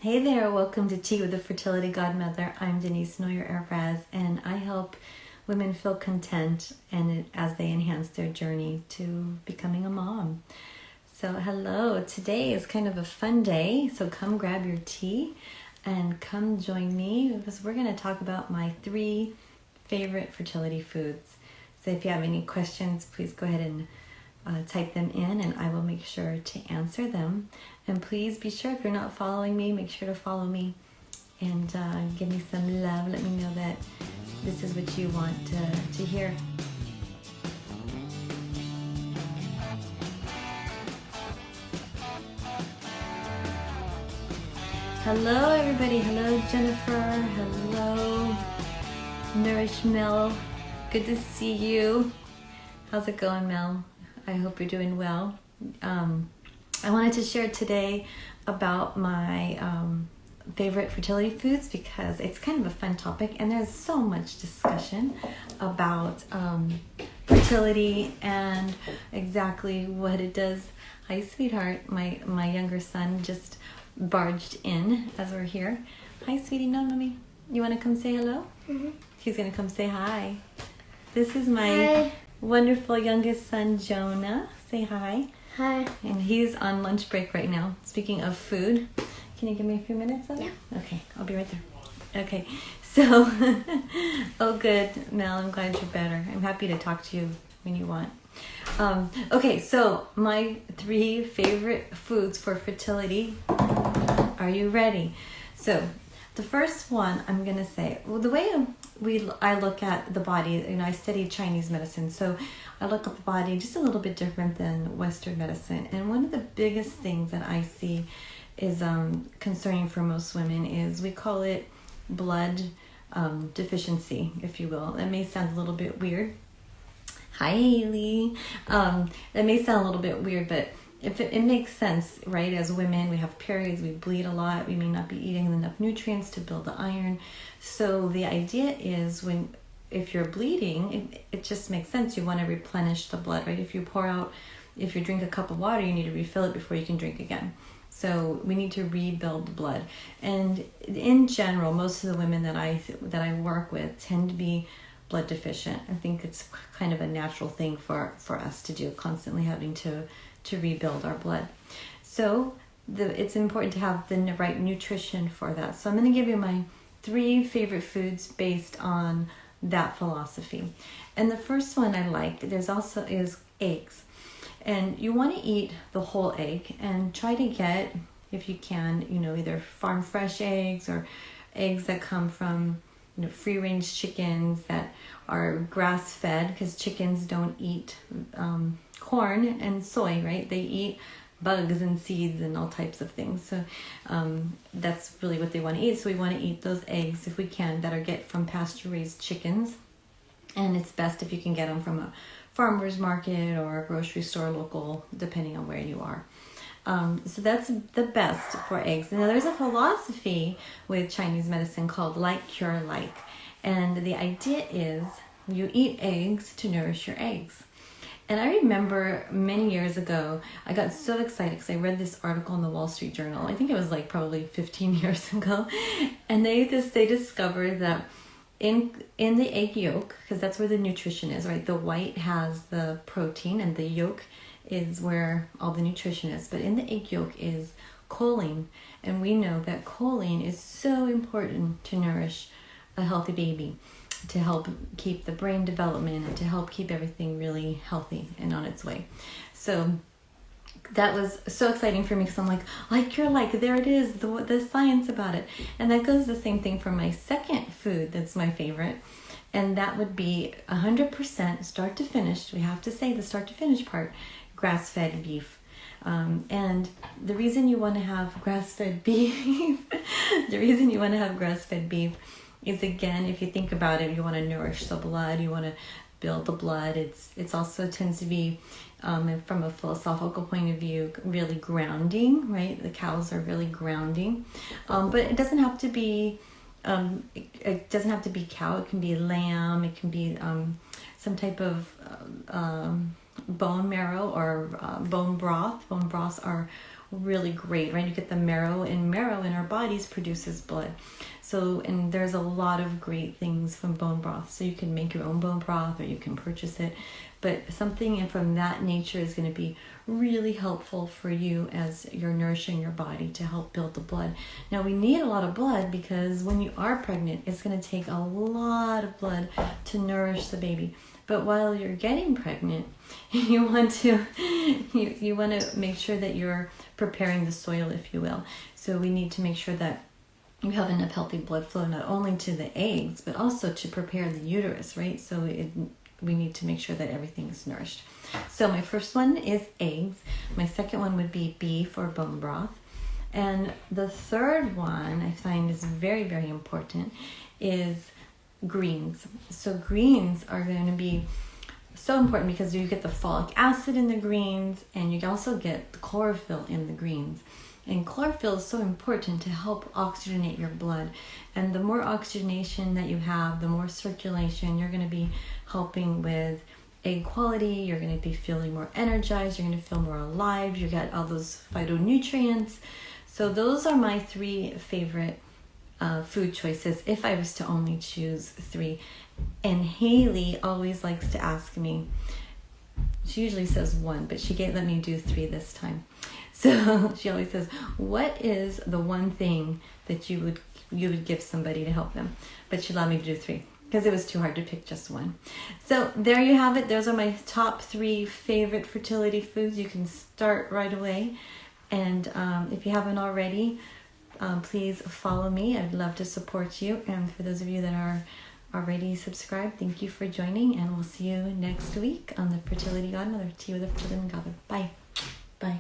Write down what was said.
Hey there, welcome to Tea with the Fertility Godmother. I'm Denise Noyer-Erez, and I help women feel content as they enhance their journey to becoming a mom. So hello, today is kind of a fun day, so come grab your tea and come join me because we're going to talk about my 3 favorite fertility foods. So if you have any questions, please go ahead and type them in and I will make sure to answer them. And please be sure, if you're not following me, make sure to follow me and give me some love. Let me know that this is what you want to hear. Hello everybody, hello Jennifer, hello Nourish Mel, good to see you. How's it going, Mel? I hope you're doing well. I wanted to share today about my favorite fertility foods because it's kind of a fun topic and there's so much discussion about fertility and exactly what it does. Hi, sweetheart. My younger son just barged in as we're here. Hi, sweetie. No, mommy. You want to come say hello? Mm-hmm. He's going to come say hi. This is my wonderful youngest son, Jonah. Say hi. Hi. And he's on lunch break right now. Speaking of food, can you give me a few minutes of it? Yeah. Okay, I'll be right there. Okay, so, oh good, Mel, I'm glad you're better. I'm happy to talk to you when you want. Okay, so my 3 favorite foods for fertility. Are you ready? So, the first one I'm going to say, well, the way I look at the body, I studied Chinese medicine, so I look at the body just a little bit different than Western medicine. And one of the biggest things that I see is concerning for most women is we call it blood deficiency, if you will. It may sound a little bit weird. Hi, Haley. That may sound a little bit weird, but if it makes sense, right? As women, we have periods, we bleed a lot, we may not be eating enough nutrients to build the iron. So the idea is if you're bleeding, it just makes sense. You want to replenish the blood, right? If you drink a cup of water, you need to refill it before you can drink again. So we need to rebuild the blood. And in general, most of the women that I work with tend to be blood deficient. I think it's kind of a natural thing for us to do, constantly having to rebuild our blood. So it's important to have the right nutrition for that. So I'm going to give you my 3 favorite foods based on that philosophy. And the first one I like, is eggs. And you want to eat the whole egg and try to get, if you can, either farm fresh eggs or eggs that come from free range chickens that are grass fed, because chickens don't eat corn and soy, right? They eat bugs and seeds and all types of things. So that's really what they want to eat. So we want to eat those eggs, if we can, that are get from pasture-raised chickens. And it's best if you can get them from a farmer's market or a grocery store local, depending on where you are. So that's the best for eggs. Now there's a philosophy with Chinese medicine called like, cure, like. And the idea is you eat eggs to nourish your eggs. And I remember many years ago, I got so excited because I read this article in the Wall Street Journal. I think it was probably 15 years ago. And they discovered that in the egg yolk, because that's where the nutrition is, right? The white has the protein and the yolk is where all the nutrition is. But in the egg yolk is choline. And we know that choline is so important to nourish a healthy baby, to help keep the brain development and to help keep everything really healthy and on its way. So that was so exciting for me because I'm like, there it is, the science about it. And that goes the same thing for my second food that's my favorite. And that would be 100% start to finish. We have to say the start to finish part, grass-fed beef. And the reason you want to have grass-fed beef, is, again, if you think about it, you want to nourish the blood, you want to build the blood. It's also tends to be, from a philosophical point of view, really grounding, right? The cows are really grounding. But it doesn't have to be, cow. It can be lamb. It can be some type of bone marrow or bone broth. Bone broths are really great, right? You get the marrow, and marrow in our bodies produces blood. So, and there's a lot of great things from bone broth. So you can make your own bone broth or you can purchase it. But something from that nature is going to be really helpful for you as you're nourishing your body to help build the blood. Now, we need a lot of blood because when you are pregnant, it's going to take a lot of blood to nourish the baby. But while you're getting pregnant, you want to make sure that you're preparing the soil, if you will. So we need to make sure that you have enough healthy blood flow, not only to the eggs, but also to prepare the uterus, right? So we need to make sure that everything is nourished. So my first one is eggs. My second one would be beef or bone broth. And the third one I find is very, very important is greens. So greens are going to be so important because you get the folic acid in the greens, and you also get the chlorophyll in the greens. And chlorophyll is so important to help oxygenate your blood. And the more oxygenation that you have, the more circulation, you're going to be helping with egg quality. You're going to be feeling more energized. You're going to feel more alive. You get all those phytonutrients. So those are my three favorite food choices if I was to only choose three. And Haley always likes to ask me, she usually says one, but she let me do three this time. So she always says, what is the one thing that you would give somebody to help them? But she allowed me to do three because it was too hard to pick just one. So there you have it. Those are my top three favorite fertility foods. You can start right away. And if you haven't already, please follow me. I'd love to support you. And for those of you that are already subscribed, thank you for joining. And we'll see you next week on the Fertility Godmother. Tea with the Fertility Godmother. Bye. Bye.